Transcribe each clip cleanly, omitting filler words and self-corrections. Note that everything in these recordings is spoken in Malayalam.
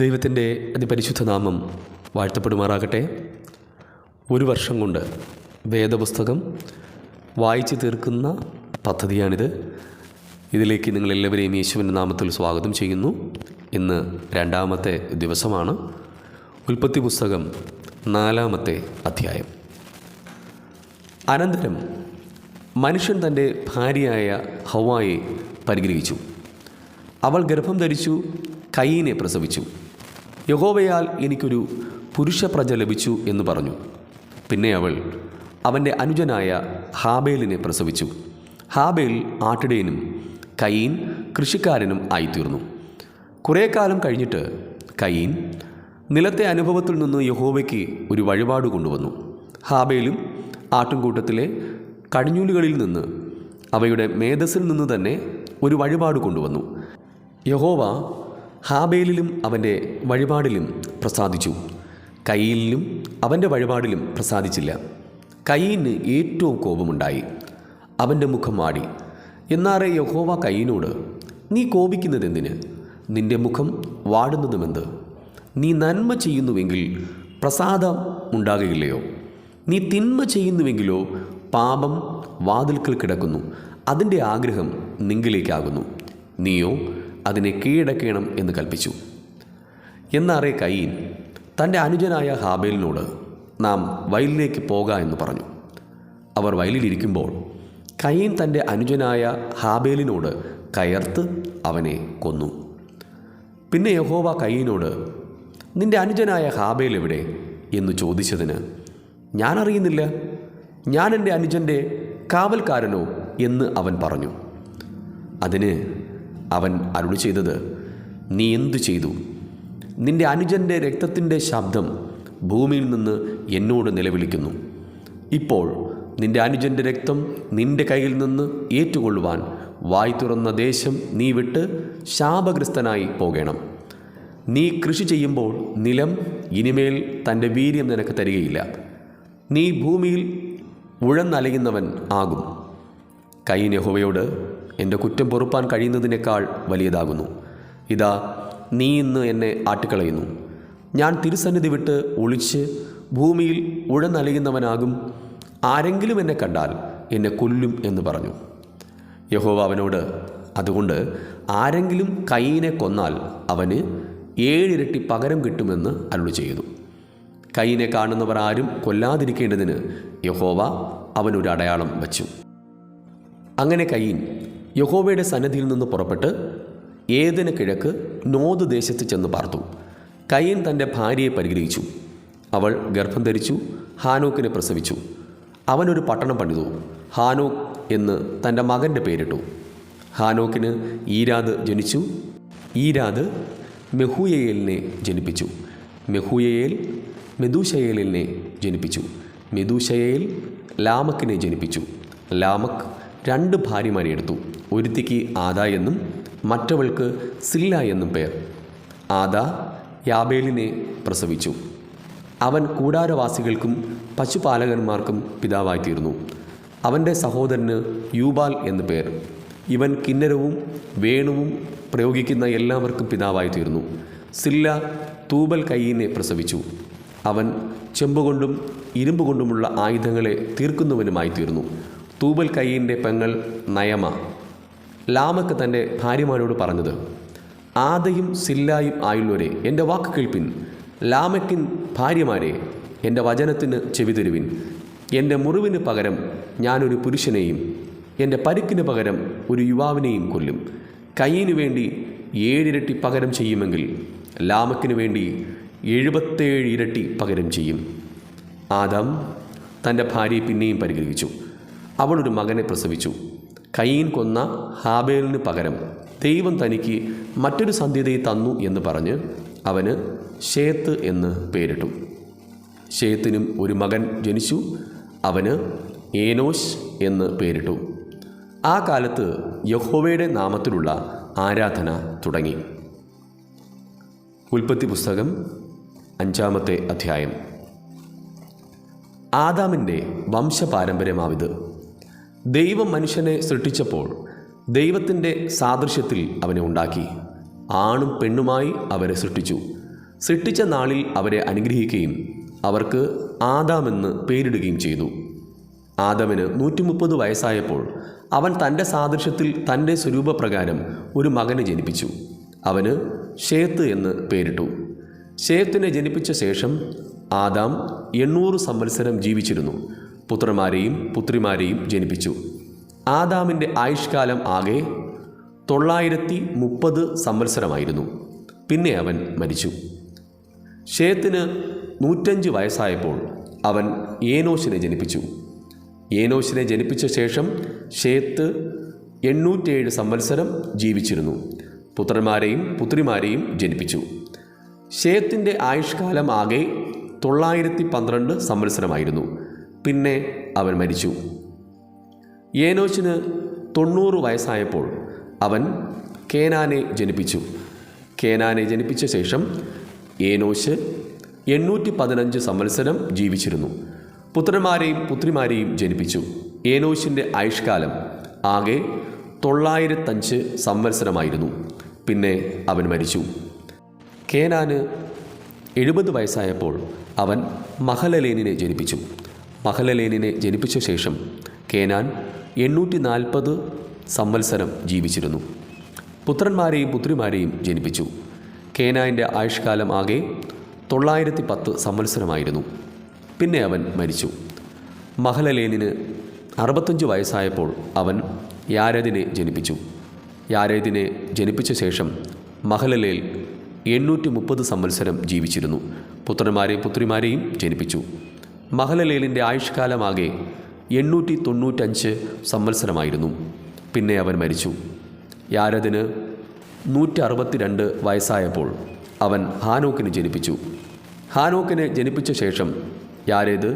ദൈവത്തിൻ്റെ അതിപരിശുദ്ധ നാമം വാഴ്ത്തപ്പെടുമാറാകട്ടെ. ഒരു വർഷം കൊണ്ട് വേദപുസ്തകം വായിച്ചു തീർക്കുന്ന പദ്ധതിയാണിത്. ഇതിലേക്ക് നിങ്ങളെല്ലാവരെയും യേശുവിൻ്റെ നാമത്തിൽ സ്വാഗതം ചെയ്യുന്നു. ഇന്ന് രണ്ടാമത്തെ ദിവസമാണ്. ഉൽപ്പത്തി പുസ്തകം 4-ാമത്തെ അധ്യായം. അനന്തരം മനുഷ്യൻ തൻ്റെ ഭാര്യയായ ഹവ്വായെ പരിഗ്രഹിച്ചു. അവൾ ഗർഭം ധരിച്ചു, കയീനെ പ്രസവിച്ചു. യഹോവയാൽ എനിക്കൊരു പുരുഷപ്രജ ലഭിച്ചു എന്ന് പറഞ്ഞു. പിന്നെ അവൾ അവൻ്റെ അനുജനായ ഹാബേലിനെ പ്രസവിച്ചു. ഹാബേൽ ആട്ടിടയനും കയീൻ കൃഷിക്കാരനും ആയിത്തീർന്നു. കുറേ കാലം കഴിഞ്ഞിട്ട് കയീൻ നിലത്തെ അനുഭവത്തിൽ നിന്ന് യഹോവയ്ക്ക് ഒരു വഴിപാട് കൊണ്ടുവന്നു. ഹാബേലും ആട്ടിൻകൂട്ടത്തിലെ കടിഞ്ഞൂലുകളിൽ നിന്ന്, അവയുടെ മേധസ്സിൽ നിന്ന് തന്നെ ഒരു വഴിപാട് കൊണ്ടുവന്നു. യഹോവ ഹാബേലിലും അവൻ്റെ വഴിപാടിലും പ്രസാദിച്ചു, കയീനിലും അവൻ്റെ വഴിപാടിലും പ്രസാദിച്ചില്ല. കയീന് ഏറ്റവും കോപമുണ്ടായി, അവൻ്റെ മുഖം വാടി. എന്നാറെ യഹോവ കയീനോട്, നീ കോപിക്കുന്നതെന്തിന്? നിന്റെ മുഖം വാടുന്നതുമെന്ത്? നീ നന്മ ചെയ്യുന്നുവെങ്കിൽ പ്രസാദം ഉണ്ടാകുകയില്ലയോ? നീ തിന്മ ചെയ്യുന്നുവെങ്കിലോ പാപം വാതിൽക്കൽ കിടക്കുന്നു, അതിൻ്റെ ആഗ്രഹം നിങ്കിലേക്കാകുന്നു. നീയോ അതിനെ കീഴടക്കണം എന്ന് കൽപ്പിച്ചു. എന്നാറെ കയീൻ തൻ്റെ അനുജനായ ഹാബേലിനോട്, നാം വയലിലേക്ക് പോക എന്ന് പറഞ്ഞു. അവർ വയലിലിരിക്കുമ്പോൾ കയീൻ തൻ്റെ അനുജനായ ഹാബേലിനോട് കയർത്ത് അവനെ കൊന്നു. പിന്നെ യഹോവ കയീനോട്, നിന്റെ അനുജനായ ഹാബേൽ എവിടെ എന്ന് ചോദിച്ചതിന്, ഞാൻ അറിയുന്നില്ല, ഞാൻ എൻ്റെ അനുജൻ്റെ കാവൽക്കാരനോ എന്ന് അവൻ പറഞ്ഞു. അതിന് അവൻ അരുളി ചെയ്തത്, നീ എന്തു ചെയ്തു? നിന്റെ അനുജൻ്റെ രക്തത്തിൻ്റെ ശബ്ദം ഭൂമിയിൽ നിന്ന് എന്നോട് നിലവിളിക്കുന്നു. ഇപ്പോൾ നിന്റെ അനുജൻ്റെ രക്തം നിന്റെ കയ്യിൽ നിന്ന് ഏറ്റുകൊള്ളുവാൻ വായ് തുറന്ന ദേശം നീ വിട്ട് ശാപഗ്രസ്തനായി പോകണം. നീ കൃഷി ചെയ്യുമ്പോൾ നിലം ഇനിമേൽ തൻ്റെ വീര്യം നിനക്ക് തരികയില്ല. നീ ഭൂമിയിൽ ഉഴന്നലയുന്നവൻ ആകും. കയീൻ യഹോവയോട്, എൻ്റെ കുറ്റം പൊറുപ്പാൻ കഴിയുന്നതിനേക്കാൾ വലിയതാകുന്നു. ഇതാ, നീ ഇന്ന് എന്നെ ആട്ടിക്കളയുന്നു. ഞാൻ തിരുസന്നിധി വിട്ട് ഒളിച്ച് ഭൂമിയിൽ ഉഴന്നലയുന്നവനാകും. ആരെങ്കിലും എന്നെ കണ്ടാൽ എന്നെ കൊല്ലും എന്ന് പറഞ്ഞു. യഹോവ അവനോട്, അതുകൊണ്ട് ആരെങ്കിലും കയീനെ കൊന്നാൽ അവന് 7 ഇരട്ടി പകരം കിട്ടുമെന്ന് അരുളി ചെയ്തു. കയീനെ കാണുന്നവർ ആരും കൊല്ലാതിരിക്കേണ്ടതിന് യഹോവ അവനൊരു അടയാളം വച്ചു. അങ്ങനെ കയീൻ യഹോവയുടെ സന്നിധിയിൽ നിന്ന് പുറപ്പെട്ട് ഏദെന് കിഴക്ക് നോദ് ദേശത്ത് ചെന്ന് പാർത്തു. കയീൻ തൻ്റെ ഭാര്യയെ പരിഗ്രഹിച്ചു. അവൾ ഗർഭം ധരിച്ചു, ഹാനോക്കിനെ പ്രസവിച്ചു. അവനൊരു പട്ടണം പണിതു, ഹാനോക്ക് എന്ന് തൻ്റെ മകൻ്റെ പേരിട്ടു. ഹാനോക്കിന് ഈരാദ് ജനിച്ചു. ഈരാദ് മെഹൂയയേലിനെ ജനിപ്പിച്ചു. മെഹൂയയേൽ മെതൂശയേലിനെ ജനിപ്പിച്ചു. മെതൂശയേൽ ലാമക്കിനെ ജനിപ്പിച്ചു. ലാമക്ക് 2 ഭാര്യമാരെ എടുത്തു. ഒരുത്തിക്ക് ആദാ എന്നും മറ്റവൾക്ക് സില്ല എന്നും പേർ. ആദാ യാബേലിനെ പ്രസവിച്ചു. അവൻ കൂടാരവാസികൾക്കും പശുപാലകന്മാർക്കും പിതാവായിത്തീർന്നു. അവൻ്റെ സഹോദരന് യൂബാൽ എന്നു പേർ. ഇവൻ കിന്നരവും വേണുവും പ്രയോഗിക്കുന്ന എല്ലാവർക്കും പിതാവായിത്തീർന്നു. സില്ല തൂബൽ കയീനെ പ്രസവിച്ചു. അവൻ ചെമ്പുകൊണ്ടും ഇരുമ്പുകൊണ്ടുമുള്ള ആയുധങ്ങളെ തീർക്കുന്നവനുമായിത്തീർന്നു. തൂബൽ കയീൻ്റെ പെങ്ങൾ നയമ. ലാമക്ക് തൻ്റെ ഭാര്യമാരോട് പറഞ്ഞത്, ആദയും സില്ലായും ആയുള്ളവരെ, എൻ്റെ വാക്ക് കേൾപ്പിൻ. ലാമക്കിൻ ഭാര്യമാരെ, എൻ്റെ വചനത്തിന് ചെവിതരുവിൻ. എൻ്റെ മുറിവിന് പകരം ഞാനൊരു പുരുഷനെയും എൻ്റെ പരുക്കിന് പകരം ഒരു യുവാവിനെയും കൊല്ലും. കയീനു വേണ്ടി 7 ഇരട്ടി പകരം ചെയ്യുമെങ്കിൽ ലാമക്കിന് വേണ്ടി 77 ഇരട്ടി പകരം ചെയ്യും. ആദാം തൻ്റെ ഭാര്യയെ പിന്നെയും പരിഗ്രഹിച്ചു. അവളൊരു മകനെ പ്രസവിച്ചു. കയീൻ കൊന്ന ഹാബേലിന് പകരം ദൈവം തനിക്ക് മറ്റൊരു സന്ധ്യതയെ തന്നു എന്ന് പറഞ്ഞ് അവന് ശേത്ത് എന്ന് പേരിട്ടു. ശേത്തിനും ഒരു മകൻ ജനിച്ചു. അവന് ഏനോശ് എന്ന് പേരിട്ടു. ആ കാലത്ത് യഹോവയുടെ നാമത്തിലുള്ള ആരാധന തുടങ്ങി. ഉൽപ്പത്തി പുസ്തകം 5-ാമത്തെ അധ്യായം. ആദാമിൻ്റെ വംശപാരമ്പര്യമാവിത്. ദൈവം മനുഷ്യനെ സൃഷ്ടിച്ചപ്പോൾ ദൈവത്തിൻ്റെ സാദൃശ്യത്തിൽ അവനെ ഉണ്ടാക്കി. ആണും പെണ്ണുമായി അവരെ സൃഷ്ടിച്ചു. സൃഷ്ടിച്ച നാളിൽ അവരെ അനുഗ്രഹിക്കുകയും അവർക്ക് ആദാമെന്ന് പേരിടുകയും ചെയ്തു. ആദമിന് 130 വയസ്സായപ്പോൾ അവൻ തൻ്റെ സാദൃശ്യത്തിൽ തൻ്റെ സ്വരൂപപ്രകാരം ഒരു മകനെ ജനിപ്പിച്ചു. അവന് ശേത്ത് എന്ന് പേരിട്ടു. ശേത്തിനെ ജനിപ്പിച്ച ശേഷം ആദാം 800 സംവത്സരം ജീവിച്ചിരുന്നു. പുത്രന്മാരെയും പുത്രിമാരെയും ജനിപ്പിച്ചു. ആദാമിൻ്റെ ആയുഷ്കാലം ആകെ 930 സംവത്സരമായിരുന്നു. പിന്നെ അവൻ മരിച്ചു. ശേത്തിന് 105 വയസ്സായപ്പോൾ അവൻ ഏനോശിനെ ജനിപ്പിച്ചു. ഏനോശിനെ ജനിപ്പിച്ച ശേഷം ശേത്ത് 807 സംവത്സരം ജീവിച്ചിരുന്നു. പുത്രന്മാരെയും പുത്രിമാരെയും ജനിപ്പിച്ചു. ശേത്തിൻ്റെ ആയുഷ്കാലം ആകെ 912 സംവത്സരമായിരുന്നു. പിന്നെ അവൻ മരിച്ചു. ഏനോശിന് 90 വയസ്സായപ്പോൾ അവൻ കേനാനെ ജനിപ്പിച്ചു. കേനാനെ ജനിപ്പിച്ച ശേഷം ഏനോശ് 815 സംവത്സരം ജീവിച്ചിരുന്നു. പുത്രന്മാരെയും പുത്രിമാരെയും ജനിപ്പിച്ചു. ഏനോശിൻ്റെ ആയുഷ്കാലം ആകെ 905 സംവത്സരമായിരുന്നു. പിന്നെ അവൻ മരിച്ചു. കേനാന് 70 വയസ്സായപ്പോൾ അവൻ മഹലലേലിനെ ജനിപ്പിച്ചു. മഹലലേലിനെ ജനിപ്പിച്ച ശേഷം കേനാൻ 840 സംവത്സരം ജീവിച്ചിരുന്നു. പുത്രന്മാരെയും പുത്രിമാരെയും ജനിപ്പിച്ചു. കേനാൻ്റെ ആയുഷ്കാലം ആകെ 910 സംവത്സരമായിരുന്നു. പിന്നെ അവൻ മരിച്ചു. മഹലലേലിന് 65 വയസ്സായപ്പോൾ അവൻ യാരെദിനെ ജനിപ്പിച്ചു. യാരെദിനെ ജനിപ്പിച്ച ശേഷം മഹലലേൽ 830 സംവത്സരം ജീവിച്ചിരുന്നു. പുത്രന്മാരെയും പുത്രിമാരെയും ജനിപ്പിച്ചു. മഹലലേലിൻ്റെ ആയുഷ്കാലമാകെ 895 സംവത്സരമായിരുന്നു. പിന്നെ അവൻ മരിച്ചു. യാരെദിന് 162 വയസ്സായപ്പോൾ അവൻ ഹാനോക്കിനെ ജനിപ്പിച്ചു. ഹാനോക്കിനെ ജനിപ്പിച്ച ശേഷം യാരെദ്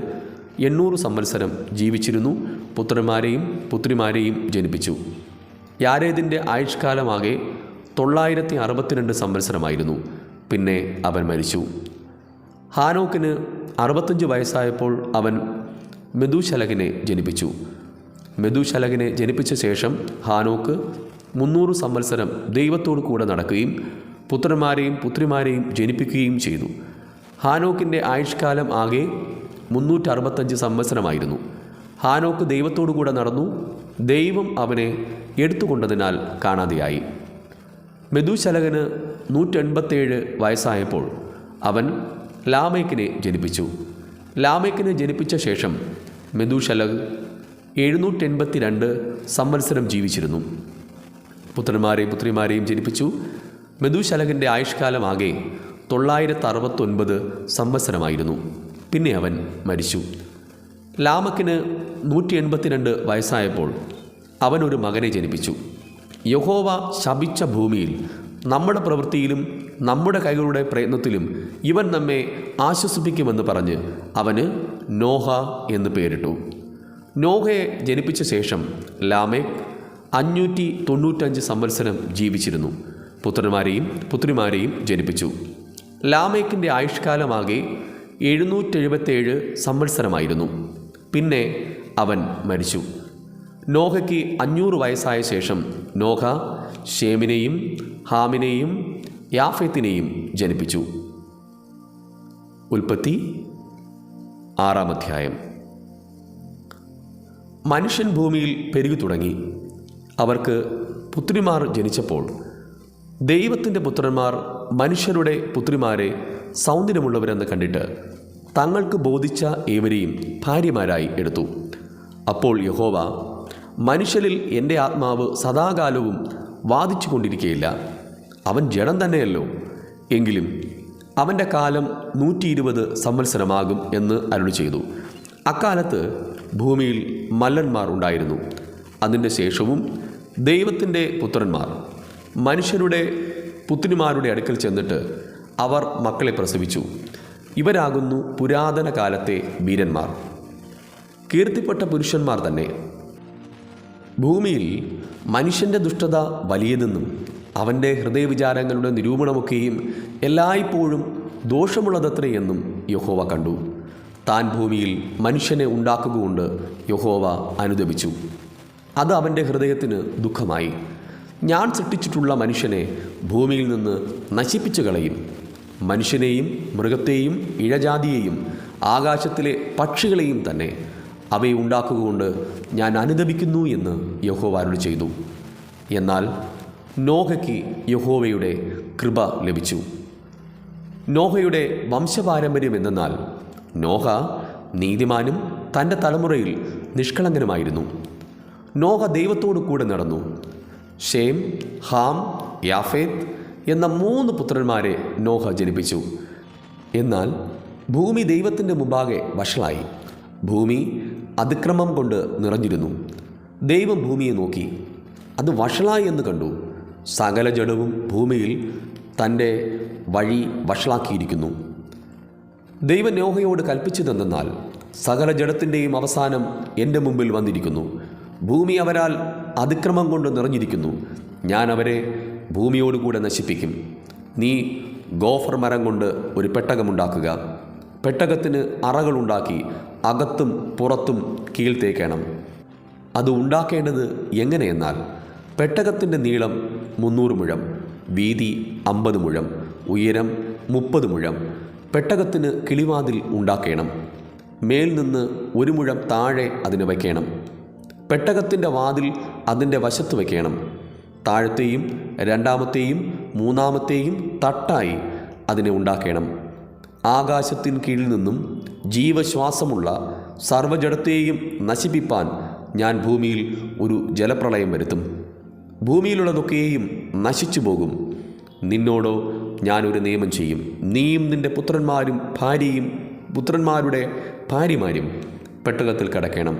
800 സംവത്സരം ജീവിച്ചിരുന്നു. പുത്രന്മാരെയും പുത്രിമാരെയും ജനിപ്പിച്ചു. യാരെദിൻ്റെ ആയുഷ്കാലമാകെ 962 സംവത്സരമായിരുന്നു. പിന്നെ അവൻ മരിച്ചു. ഹാനോക്കിന് 65 വയസ്സായപ്പോൾ അവൻ മെഥൂശലഹിനെ ജനിപ്പിച്ചു. മെഥൂശലഹിനെ ജനിപ്പിച്ച ശേഷം ഹാനോക്ക് 300 സംവത്സരം ദൈവത്തോടു കൂടെ നടക്കുകയും പുത്രന്മാരെയും പുത്രിമാരെയും ജനിപ്പിക്കുകയും ചെയ്തു. ഹാനോക്കിൻ്റെ ആയുഷ്കാലം ആകെ 365 സംവത്സരമായിരുന്നു. ഹാനോക്ക് ദൈവത്തോടു കൂടെ നടന്നു. ദൈവം അവനെ എടുത്തുകൊണ്ടതിനാൽ കാണാതെയായി. മെഥൂശലഹന് 187 വയസ്സായപ്പോൾ അവൻ ലാമേക്കിനെ ജനിപ്പിച്ചു. ലാമേക്കിനെ ജനിപ്പിച്ച ശേഷം മെഥൂശലഹ് 782 സംവത്സരം ജീവിച്ചിരുന്നു. പുത്രന്മാരെയും പുത്രിമാരെയും ജനിപ്പിച്ചു. മെഥൂശലഹിൻ്റെ ആയുഷ്കാലം ആകെ 969 സംവത്സരമായിരുന്നു. പിന്നെ അവൻ മരിച്ചു. ലാമക്കിന് 182 വയസ്സായപ്പോൾ അവൻ ഒരു മകനെ ജനിപ്പിച്ചു. യഹോവ ശപിച്ച ഭൂമിയിൽ നമ്മുടെ പ്രവൃത്തിയിലും നമ്മുടെ കൈകളുടെ പ്രയത്നത്തിലും ഇവൻ നമ്മെ ആശ്വസിപ്പിക്കുമെന്ന് പറഞ്ഞ് അവന് നോഹ എന്ന് പേരിട്ടു. നോഹയെ ജനിപ്പിച്ച ശേഷം ലാമേക്ക് 595 സംവത്സരം ജീവിച്ചിരുന്നു. പുത്രന്മാരെയും പുത്രിമാരെയും ജനിപ്പിച്ചു. ലാമേക്കിൻ്റെ ആയുഷ്കാലമാകെ 777 സംവത്സരമായിരുന്നു. പിന്നെ അവൻ മരിച്ചു. നോഹയ്ക്ക് 500 വയസ്സായ ശേഷം നോഹ ശേമിനെയും ഹാമിനെയും യാഫെത്തിനെയും ജനിപ്പിച്ചു. ഉൽപ്പത്തി 6-ാം അധ്യായം. മനുഷ്യൻ ഭൂമിയിൽ പെരുകി തുടങ്ങി. അവർക്ക് പുത്രിമാർ ജനിച്ചപ്പോൾ ദൈവത്തിൻ്റെ പുത്രന്മാർ മനുഷ്യരുടെ പുത്രിമാരെ സൗന്ദര്യമുള്ളവരെന്ന് കണ്ടിട്ട് തങ്ങൾക്ക് ബോധിച്ച ഏവരെയും ഭാര്യമാരായി എടുത്തു. അപ്പോൾ യഹോവ, മനുഷ്യരിൽ എൻ്റെ ആത്മാവ് സദാകാലവും വാദിച്ചു കൊണ്ടിരിക്കുകയില്ല. അവൻ ജഡം തന്നെയല്ലോ. എങ്കിലും അവൻ്റെ കാലം 120 സംവത്സരമാകും എന്ന് അരുളി ചെയ്തു. അക്കാലത്ത് ഭൂമിയിൽ മല്ലന്മാർ ഉണ്ടായിരുന്നു. അതിൻ്റെ ശേഷവും ദൈവത്തിൻ്റെ പുത്രന്മാർ മനുഷ്യരുടെ പുത്രിമാരുടെ അടുക്കൽ ചെന്നിട്ട് അവർ മക്കളെ പ്രസവിച്ചു. ഇവരാകുന്നു പുരാതന കാലത്തെ വീരന്മാർ, കീർത്തിപ്പെട്ട പുരുഷന്മാർ തന്നെ. ഭൂമിയിൽ മനുഷ്യൻ്റെ ദുഷ്ടത വലിയതെന്നും അവൻ്റെ ഹൃദയവിചാരങ്ങളുടെ നിരൂപണമൊക്കെയും എല്ലായ്പ്പോഴും ദോഷമുള്ളതത്രയെന്നും യഹോവ കണ്ടു. താൻ ഭൂമിയിൽ മനുഷ്യനെ ഉണ്ടാക്കുകകൊണ്ട് യഹോവ അനുതപിച്ചു. അത് അവൻ്റെ ഹൃദയത്തിന് ദുഃഖമായി. ഞാൻ സൃഷ്ടിച്ചിട്ടുള്ള മനുഷ്യനെ ഭൂമിയിൽ നിന്ന് നശിപ്പിച്ചു കളയും. മനുഷ്യനെയും മൃഗത്തെയും ഇഴജാതിയെയും ആകാശത്തിലെ പക്ഷികളെയും തന്നെ അവയെ ഉണ്ടാക്കുകകൊണ്ട് ഞാൻ അനുദപിക്കുന്നു എന്ന് യഹോവ അരുളി ചെയ്തു. എന്നാൽ നോഹയ്ക്ക് യഹോവയുടെ കൃപ ലഭിച്ചു. നോഹയുടെ വംശപാരമ്പര്യം എന്തെന്നാൽ നോഹ നീതിമാനും തൻ്റെ തലമുറയിൽ നിഷ്കളങ്കനുമായിരുന്നു. നോഹ ദൈവത്തോടു കൂടെ നടന്നു. ഷേം, ഹാം, യാഫേത്ത് എന്ന 3 പുത്രന്മാരെ നോഹ ജനിപ്പിച്ചു. എന്നാൽ ഭൂമി ദൈവത്തിൻ്റെ മുമ്പാകെ വഷളായി. ഭൂമി അതിക്രമം കൊണ്ട് നിറഞ്ഞിരുന്നു. ദൈവം ഭൂമിയെ നോക്കി, അത് വഷളായി എന്ന് കണ്ടു. സകല ജഡവും ഭൂമിയിൽ തൻ്റെ വഴി വഷളാക്കിയിരിക്കുന്നു. ദൈവം നോഹയോട് കൽപ്പിച്ചതെന്നാൽ സകല ജഡത്തിൻ്റെയും അവസാനം എൻ്റെ മുമ്പിൽ വന്നിരിക്കുന്നു. ഭൂമി അവരാൽ അതിക്രമം കൊണ്ട് നിറഞ്ഞിരിക്കുന്നു. ഞാൻ അവരെ ഭൂമിയോടുകൂടെ നശിപ്പിക്കും. നീ ഗോഫർ മരം കൊണ്ട് ഒരു പെട്ടകമുണ്ടാക്കുക. പെട്ടകത്തിന് അറകളുണ്ടാക്കി അകത്തും പുറത്തും കീഴ്ത്തേക്കണം. അത് ഉണ്ടാക്കേണ്ടത് എങ്ങനെയെന്നാൽ പെട്ടകത്തിൻ്റെ നീളം 300 മുഴം, വീതി 50 മുഴം, ഉയരം 30 മുഴം. പെട്ടകത്തിന് കിളിവാതിൽ ഉണ്ടാക്കണം. മേൽ നിന്ന് 1 മുഴം താഴെ അതിന് വയ്ക്കണം. പെട്ടകത്തിൻ്റെ വാതിൽ അതിൻ്റെ വശത്ത് വയ്ക്കണം. താഴത്തെയും 2-ാമത്തെയും 3-ാമത്തെയും തട്ടായി അതിനെ ഉണ്ടാക്കണം. ആകാശത്തിൻ കീഴിൽ നിന്നും ജീവശ്വാസമുള്ള സർവ്വജഡത്തെയും നശിപ്പിപ്പാൻ ഞാൻ ഭൂമിയിൽ ഒരു ജലപ്രളയം വരുത്തും. ഭൂമിയിലുള്ളതൊക്കെയും നശിച്ചു പോകും. നിന്നോടോ ഞാനൊരു നിയമം ചെയ്യും. നീയും നിൻ്റെ പുത്രന്മാരും ഭാര്യയും പുത്രന്മാരുടെ ഭാര്യമാരും പെട്ടകത്തിൽ കടക്കണം.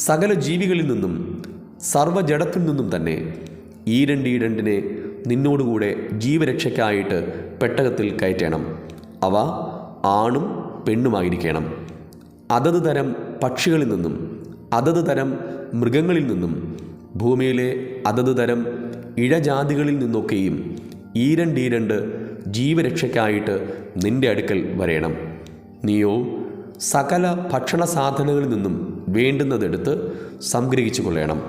സകല ജീവികളിൽ നിന്നും സർവ്വജഡത്തിൽ നിന്നും തന്നെ ഈരണ്ടിനെ നിന്നോടുകൂടെ ജീവരക്ഷയ്ക്കായിട്ട് പെട്ടകത്തിൽ കയറ്റണം. അവ ആണും പെണ്ണുമായിരിക്കണം. അതത് തരം പക്ഷികളിൽ നിന്നും അതത് തരം മൃഗങ്ങളിൽ നിന്നും ഭൂമിയിലെ അതത് തരം ഇഴജാതികളിൽ നിന്നൊക്കെയും ഈരണ്ട് ജീവരക്ഷയ്ക്കായിട്ട് നിന്റെ അടുക്കൽ വരേണം. നീയോ സകല ഭക്ഷണ സാധനങ്ങളിൽ നിന്നും വേണ്ടുന്നതെടുത്ത് സംഗ്രഹിച്ചു കൊള്ളണം.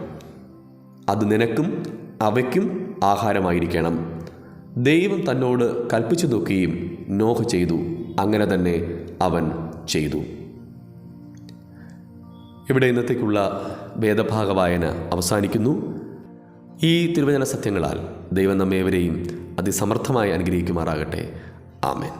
അത് നിനക്കും അവയ്ക്കും ആഹാരമായിരിക്കണം. ദൈവം തന്നോട് കൽപ്പിച്ചു നോക്കുകയും നോഹ ചെയ്തു. അങ്ങനെ തന്നെ അവൻ ചെയ്തു. ഇവിടെ ഇന്നത്തേക്കുള്ള വേദഭാഗ വായന അവസാനിക്കുന്നു. ഈ തിരുവചന സത്യങ്ങളാൽ ദൈവം നമ്മേവരെയും അതിസമർത്ഥമായി അനുഗ്രഹിക്കുമാറാകട്ടെ. ആമേൻ.